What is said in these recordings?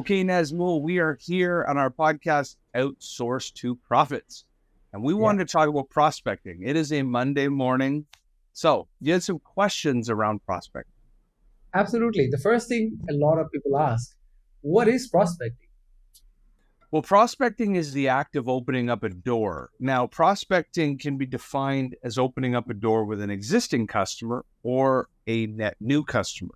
Okay, Nazmul, we are here on our podcast, Outsource to Profits. And we wanted to talk about prospecting. It is a Monday morning. So you had some questions around prospecting. Absolutely. The first thing a lot of people ask, what is prospecting? Well, prospecting is the act of opening up a door. Now, prospecting can be defined as opening up a door with an existing customer or a net new customer.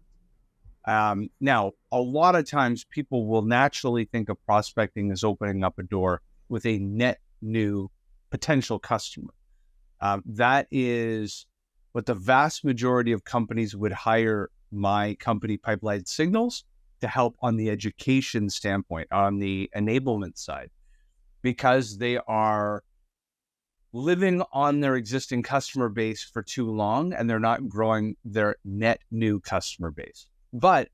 Now, a lot of times people will naturally think of prospecting as opening up a door with a net new potential customer. That is what the vast majority of companies would hire my company, Pipeline Signals, to help on the education standpoint, on the enablement side, because they are living on their existing customer base for too long and they're not growing their net new customer base. But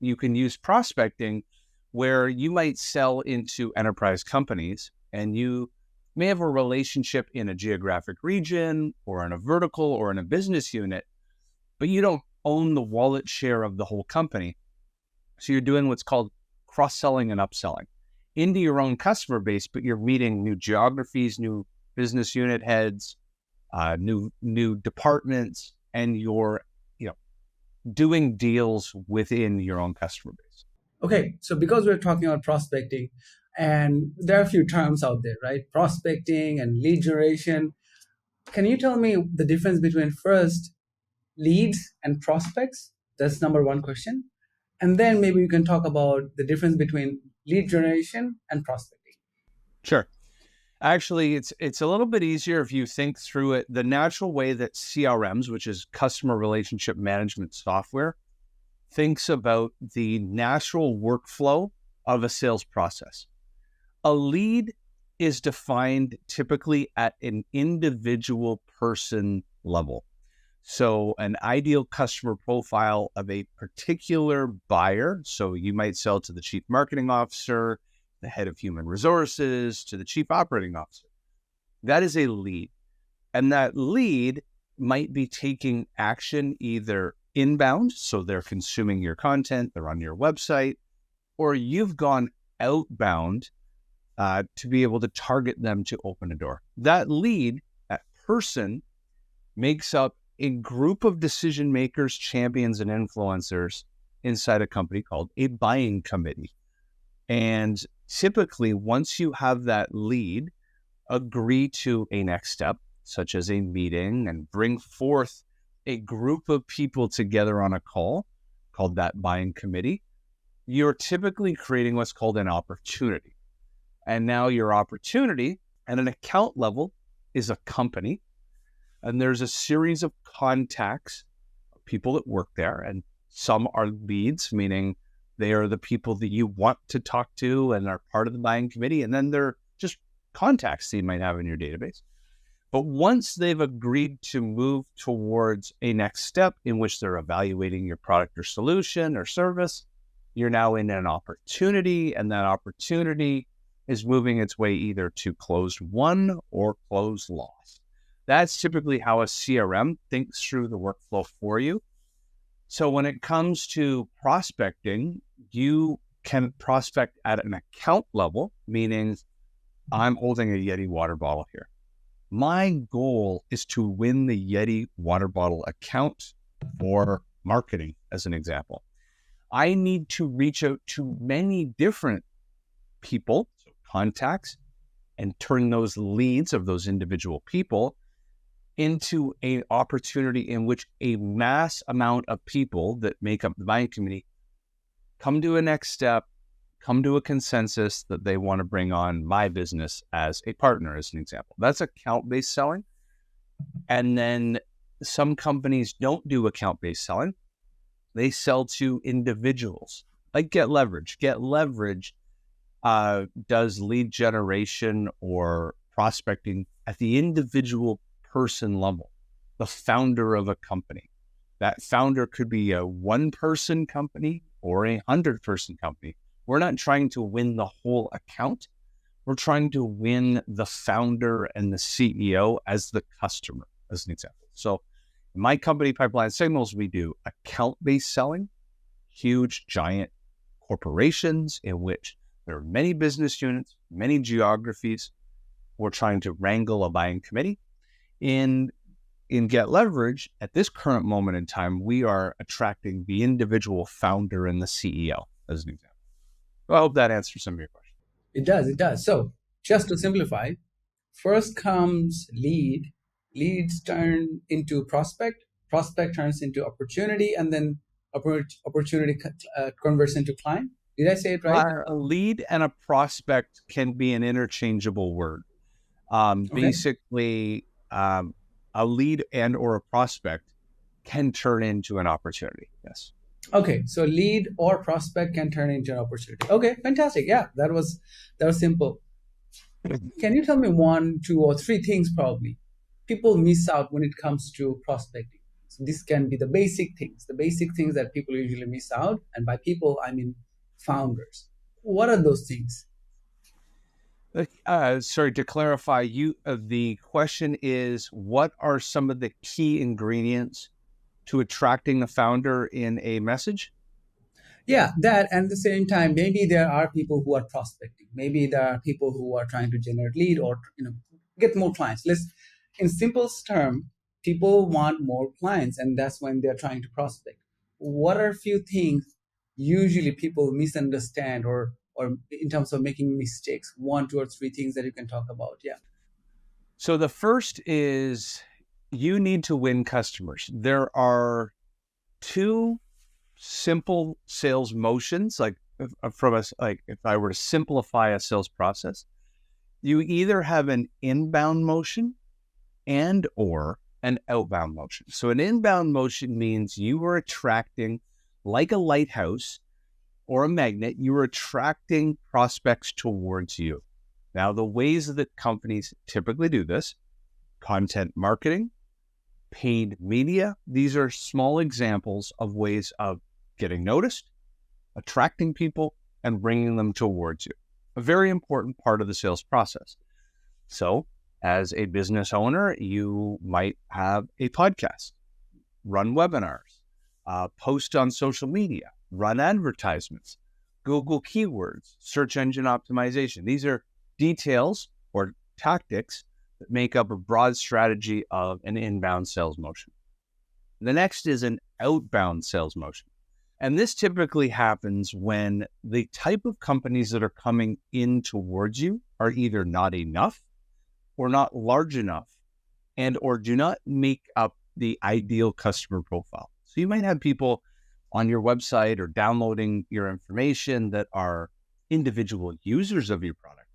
you can use prospecting where you might sell into enterprise companies and you may have a relationship in a geographic region or in a vertical or in a business unit, but you don't own the wallet share of the whole company. So you're doing what's called cross-selling and upselling into your own customer base, but you're meeting new geographies, new business unit heads, new departments, and you're doing deals within your own customer base. Okay, so because we're talking about prospecting, and there are a few terms out there, right? Prospecting and lead generation. Can you tell me the difference between first leads and prospects? That's number one question. And then maybe you can talk about the difference between lead generation and prospecting. Sure. Actually, it's a little bit easier if you think through it the natural way that CRMs, which is customer relationship management software, thinks about the natural workflow of a sales process. A lead is defined typically at an individual person level. So an ideal customer profile of a particular buyer. So you might sell to the chief marketing officer, the head of human resources, to the chief operating officer. That is a lead. And that lead might be taking action either inbound, so they're consuming your content, they're on your website, or you've gone outbound to be able to target them to open a door. That lead, that person, makes up a group of decision makers, champions, and influencers inside a company called a buying committee. And typically, once you have that lead agree to a next step, such as a meeting, and bring forth a group of people together on a call called that buying committee, you're typically creating what's called an opportunity. And now your opportunity at an account level is a company. And there's a series of contacts, people that work there, and some are leads, meaning they are the people that you want to talk to and are part of the buying committee. And then they're just contacts that you might have in your database. But once they've agreed to move towards a next step in which they're evaluating your product or solution or service, you're now in an opportunity, and that opportunity is moving its way either to closed won or closed lost. That's typically how a CRM thinks through the workflow for you. So when it comes to prospecting, you can prospect at an account level, meaning I'm holding a Yeti water bottle here. My goal is to win the Yeti water bottle account for marketing, as an example. I need to reach out to many different people, so contacts, and turn those leads of those individual people into an opportunity in which a mass amount of people that make up the buying committee come to a next step, come to a consensus that they want to bring on my business as a partner, as an example. That's account-based selling. And then some companies don't do account-based selling. They sell to individuals, like Getlevrg. Getlevrg does lead generation or prospecting at the individual person level, the founder of a company. That founder could be a one-person company or a 100-person company. We're not trying to win the whole account. We're trying to win the founder and the CEO as the customer, as an example. So in my company, Pipeline Signals, we do account-based selling, huge, giant corporations in which there are many business units, many geographies. We're trying to wrangle a buying committee. In Getlevrg, at this current moment in time, we are attracting the individual founder and the CEO as an example. So I hope that answers some of your questions. It does. It does. So just to simplify, first comes lead. Leads turn into prospect. Prospect turns into opportunity, and then opportunity converts into client. Did I say it right? A lead and a prospect can be an interchangeable word. Basically, a lead and or a prospect can turn into an opportunity. Yes. Okay, so lead or prospect can turn into an opportunity. Okay, fantastic. Yeah, that was simple. Can you tell me 1, 2, or 3 things probably people miss out when it comes to prospecting? So this can be the basic things that people usually miss out, and by people I mean founders. What are those things? Sorry, to clarify, the question is, what are some of the key ingredients to attracting a founder in a message? Yeah, that, and at the same time, maybe there are people who are prospecting. Maybe there are people who are trying to generate lead or get more clients. In simplest term, people want more clients, and that's when they're trying to prospect. What are a few things usually people misunderstand, or in terms of making mistakes? 1, 2, or 3 things that you can talk about. Yeah. So the first is you need to win customers. There are 2 simple sales motions, like if I were to simplify a sales process, you either have an inbound motion and or an outbound motion. So an inbound motion means you are attracting, like a lighthouse or a magnet, you are attracting prospects towards you. Now, the ways that companies typically do this: content marketing, paid media. These are small examples of ways of getting noticed, attracting people, and bringing them towards you. A very important part of the sales process. So, as a business owner, you might have a podcast, run webinars, post on social media, run advertisements, Google keywords, search engine optimization. These are details or tactics that make up a broad strategy of an inbound sales motion. The next is an outbound sales motion. And this typically happens when the type of companies that are coming in towards you are either not enough or not large enough and or do not make up the ideal customer profile. So you might have people on your website or downloading your information that are individual users of your product,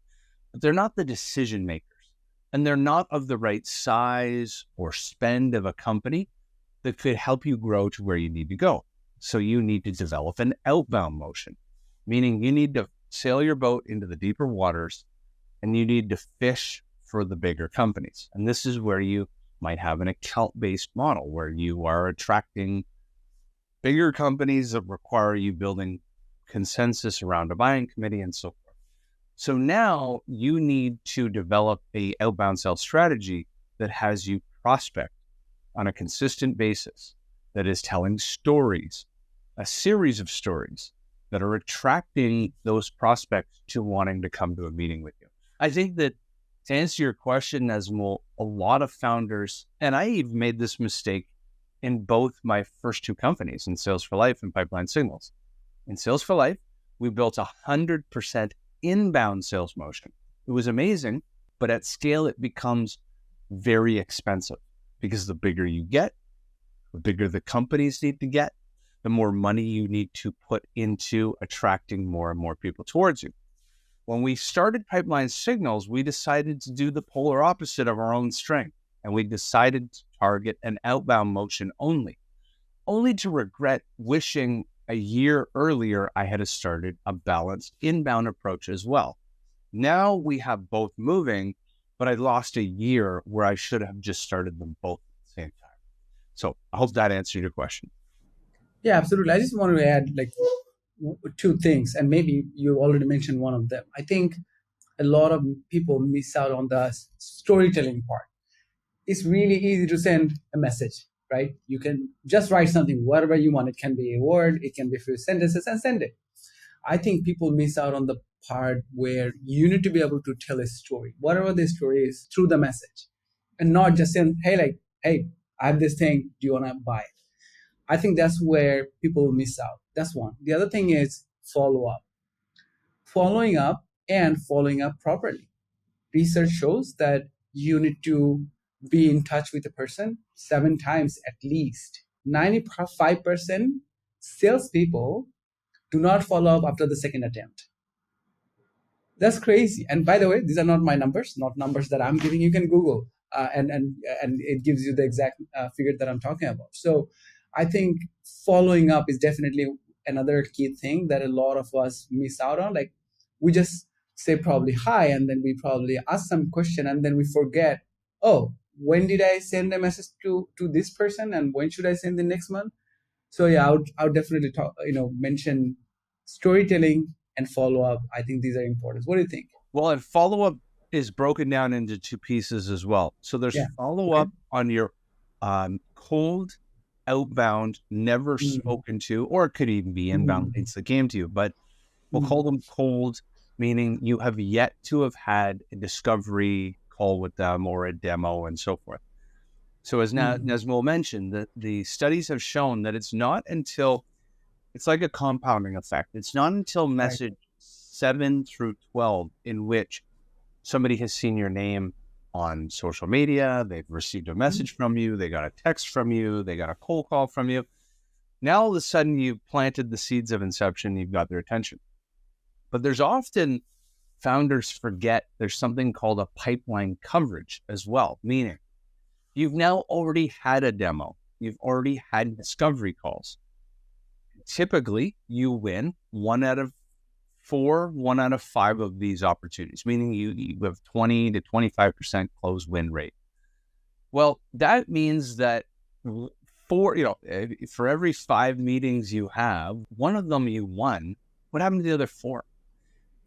but they're not the decision makers, and they're not of the right size or spend of a company that could help you grow to where you need to go. So you need to develop an outbound motion, meaning you need to sail your boat into the deeper waters and you need to fish for the bigger companies. And this is where you might have an account-based model where you are attracting bigger companies that require you building consensus around a buying committee and so forth. So now you need to develop a outbound sales strategy that has you prospect on a consistent basis, that is telling stories, a series of stories that are attracting those prospects to wanting to come to a meeting with you. I think that to answer your question, Nazmul, a lot of founders, and I even made this mistake in both my first 2 companies, in Sales for Life and Pipeline Signals. In Sales for Life, we built 100% inbound sales motion. It was amazing, but at scale, it becomes very expensive because the bigger you get, the bigger the companies need to get, the more money you need to put into attracting more and more people towards you. When we started Pipeline Signals, we decided to do the polar opposite of our own strength, and we decided to target an outbound motion only to regret wishing a year earlier I had started a balanced inbound approach as well. Now we have both moving, but I lost a year where I should have just started them both at the same time. So I hope that answered your question. Yeah, absolutely. I just wanted to add 2 things, and maybe you already mentioned one of them. I think a lot of people miss out on the storytelling part. It's really easy to send a message, right? You can just write something, whatever you want. It can be a word, it can be a few sentences, and send it. I think people miss out on the part where you need to be able to tell a story, whatever the story is, through the message, and not just saying, "Hey, hey, I have this thing. Do you want to buy it?" I think that's where people miss out. That's one. The other thing is follow up, following up properly. Research shows that you need to be in touch with a person 7 times at least. 95% salespeople do not follow up after the second attempt. That's crazy. And by the way, these are not my numbers, not numbers that I'm giving. You can Google, and it gives you the exact figure that I'm talking about. So I think following up is definitely another key thing that a lot of us miss out on. Like, we just say probably hi, and then we probably ask some question, and then we forget, oh, when did I send a message to this person, and when should I send the next one? So yeah, I would definitely talk, mention storytelling and follow up. I think these are important. What do you think? Well, and follow up is broken down into two pieces as well. So there's Yeah. follow Okay. up on your cold, outbound, never Mhm. spoken to, or it could even be inbound Mhm. leads that came to you, but we'll call Mhm. them cold, meaning you have yet to have had a discovery call with them or a demo and so forth. So as Mhm. Nazmul mentioned, the studies have shown that it's not until, it's like a compounding effect. It's not until Right. message 7 through 12 in which somebody has seen your name on social media, they've received a Mhm. message from you, they got a text from you, they got a cold call from you. Now all of a sudden you've planted the seeds of inception, you've got their attention. But there's often, founders forget there's something called a pipeline coverage as well, meaning you've now already had a demo, you've already had discovery calls. Typically, you win 1 out of 4, 1 out of 5 of these opportunities, meaning you have 20 to 25% close win rate. Well, that means that for every 5 meetings you have, one of them you won. What happened to the other 4?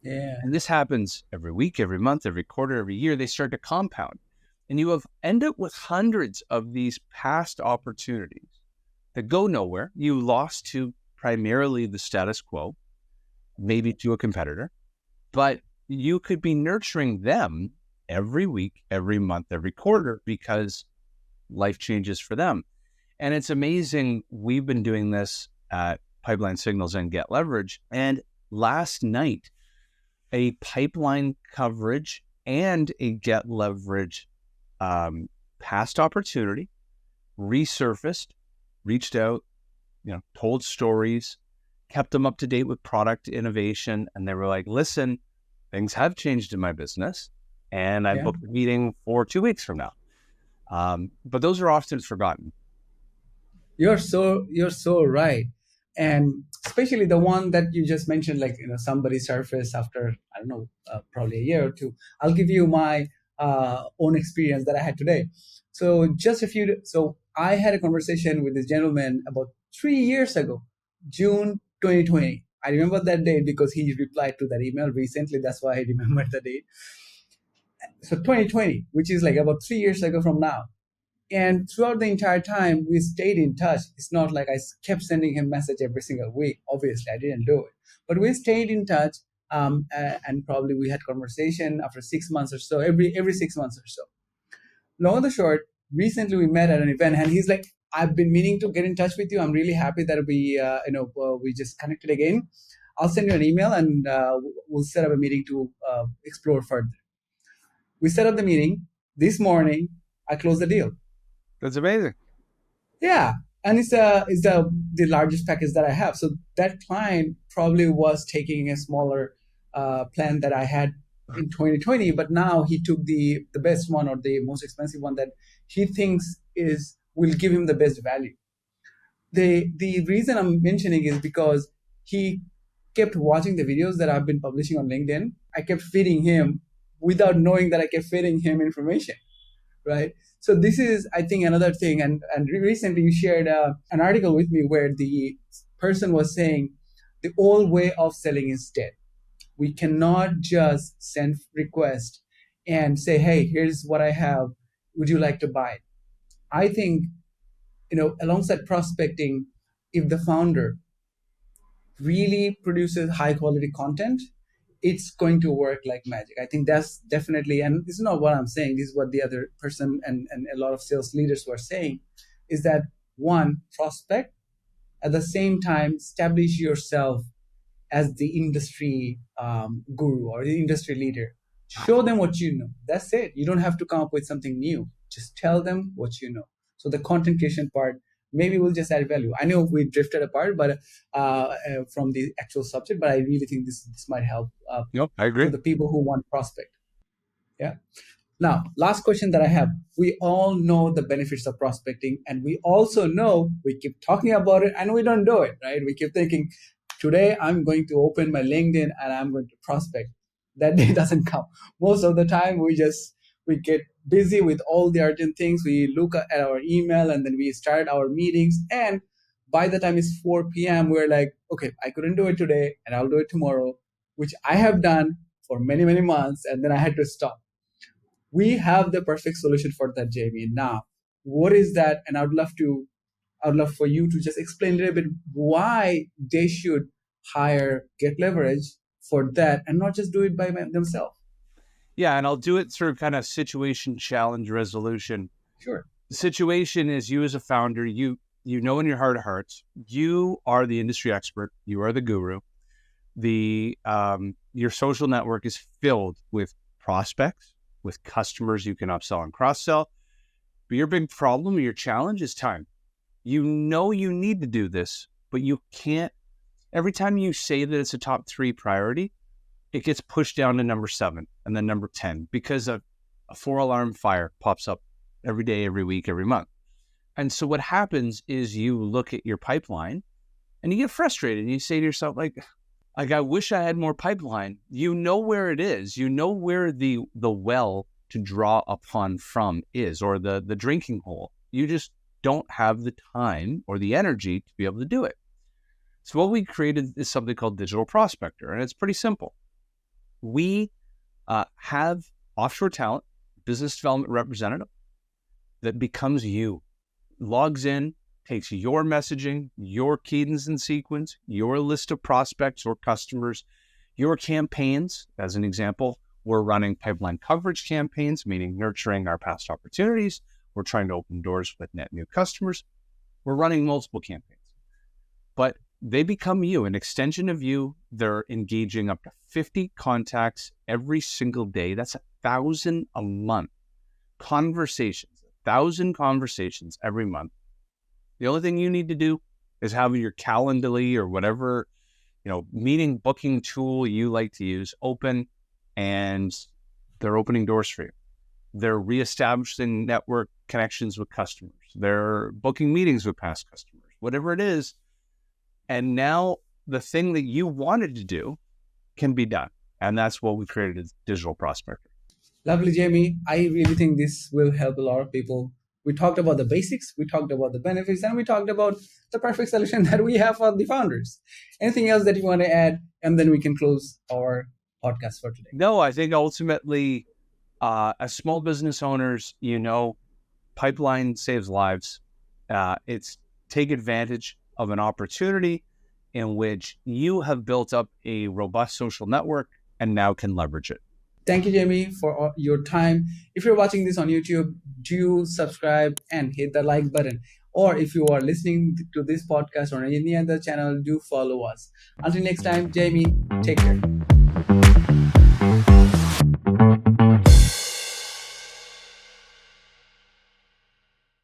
Yeah. And this happens every week, every month, every quarter, every year. They start to compound. And you have end up with hundreds of these past opportunities that go nowhere. You lost to primarily the status quo, maybe to a competitor, but you could be nurturing them every week, every month, every quarter because life changes for them. And it's amazing. We've been doing this at Pipeline Signals and Getlevrg. And last night, a pipeline coverage and a Getlevrg past opportunity resurfaced, reached out, told stories, kept them up to date with product innovation. And they were like, listen, things have changed in my business. And I Yeah. booked a meeting for 2 weeks from now. But those are often forgotten. You're so right, and especially the one that you just mentioned, like, somebody surfaced after, I don't know, probably a year or two. I'll give you my own experience that I had today. So I had a conversation with this gentleman about 3 years ago, June 2020. I remember that date because he replied to that email recently. That's why I remember the date. So 2020, which is like about 3 years ago from now. And throughout the entire time, we stayed in touch. It's not like I kept sending him message every single week. Obviously, I didn't do it, but we stayed in touch. And probably we had conversation after 6 months or so, every 6 months or so. Long and the short, recently we met at an event, and he's like, "I've been meaning to get in touch with you. I'm really happy that we just connected again. I'll send you an email, and we'll set up a meeting to explore further." We set up the meeting this morning. I closed the deal. That's amazing. Yeah, and it's the largest package that I have. So that client probably was taking a smaller plan that I had in 2020, but now he took the best one, or the most expensive one that he thinks is will give him the best value. The reason I'm mentioning is because he kept watching the videos that I've been publishing on LinkedIn. I kept feeding him without knowing that I kept feeding him information, right? So this is, I think, another thing. And recently you shared an article with me where the person was saying the old way of selling is dead. We cannot just send request and say, hey, here's what I have, would you like to buy it? I think, alongside prospecting, if the founder really produces high quality content, it's going to work like magic. I think that's definitely, and this is not what I'm saying, this is what the other person and a lot of sales leaders were saying, is that one, prospect, at the same time, establish yourself as the industry guru or the industry leader. Show them what you know. That's it. You don't have to come up with something new. Just tell them what you know. So the content creation part, maybe we'll just add value. I know we drifted apart, but from the actual subject, but I really think this might help Nope, I to agree. the people who want prospect. Yeah. Now, last question that I have. We all know the benefits of prospecting, and we also know we keep talking about it and we don't do it, right? We keep thinking, today I'm going to open my LinkedIn and I'm going to prospect. That day doesn't come. Most of the time, we get busy with all the urgent things. We look at our email and then we start our meetings. And by the time it's 4 p.m., we're like, okay, I couldn't do it today and I'll do it tomorrow, which I have done for many, many months. And then I had to stop. We have the perfect solution for that, Jamie. Now, what is that? And I'd love for you to just explain a little bit why they should hire Getlevrg for that and not just do it by themselves. Yeah, and I'll do it through kind of situation challenge resolution. Sure. The situation is, you as a founder, you know in your heart of hearts, you are the industry expert, you are the guru. Your social network is filled with prospects, with customers you can upsell and cross-sell. But your big problem, your challenge is time. You know you need to do this, but you can't. Every time you say that it's a top 3 priority, it gets pushed down to number 7 and then number 10 because a 4-alarm fire pops up every day, every week, every month. And so what happens is you look at your pipeline and you get frustrated and you say to yourself, like I wish I had more pipeline. You know where it is. You know where the well to draw upon from is, or the drinking hole. You just don't have the time or the energy to be able to do it. So what we created is something called Digital Prospector, and it's pretty simple. We have offshore talent, business development representative, that becomes you, logs in, takes your messaging, your cadence and sequence, your list of prospects or customers, your campaigns. As an example, we're running pipeline coverage campaigns, meaning nurturing our past opportunities. We're trying to open doors with net new customers. We're running multiple campaigns, but they become you, an extension of you. They're engaging up to 50 contacts every single day. That's 1,000 a month. Conversations, 1,000 conversations every month. The only thing you need to do is have your Calendly or whatever, meeting booking tool you like to use open, and they're opening doors for you. They're reestablishing network connections with customers. They're booking meetings with past customers, whatever it is. And now the thing that you wanted to do can be done. And that's what we created as Digital Prospector. Lovely, Jamie. I really think this will help a lot of people. We talked about the basics, we talked about the benefits, and we talked about the perfect solution that we have for the founders. Anything else that you want to add? And then we can close our podcast for today. No, I think ultimately, as small business owners, pipeline saves lives. It's take advantage of an opportunity in which you have built up a robust social network and now can leverage it. Thank you, Jamie, for your time. If you're watching this on YouTube, do subscribe and hit the like button. Or if you are listening to this podcast on any other channel, do follow us. Until next time, Jamie, take care.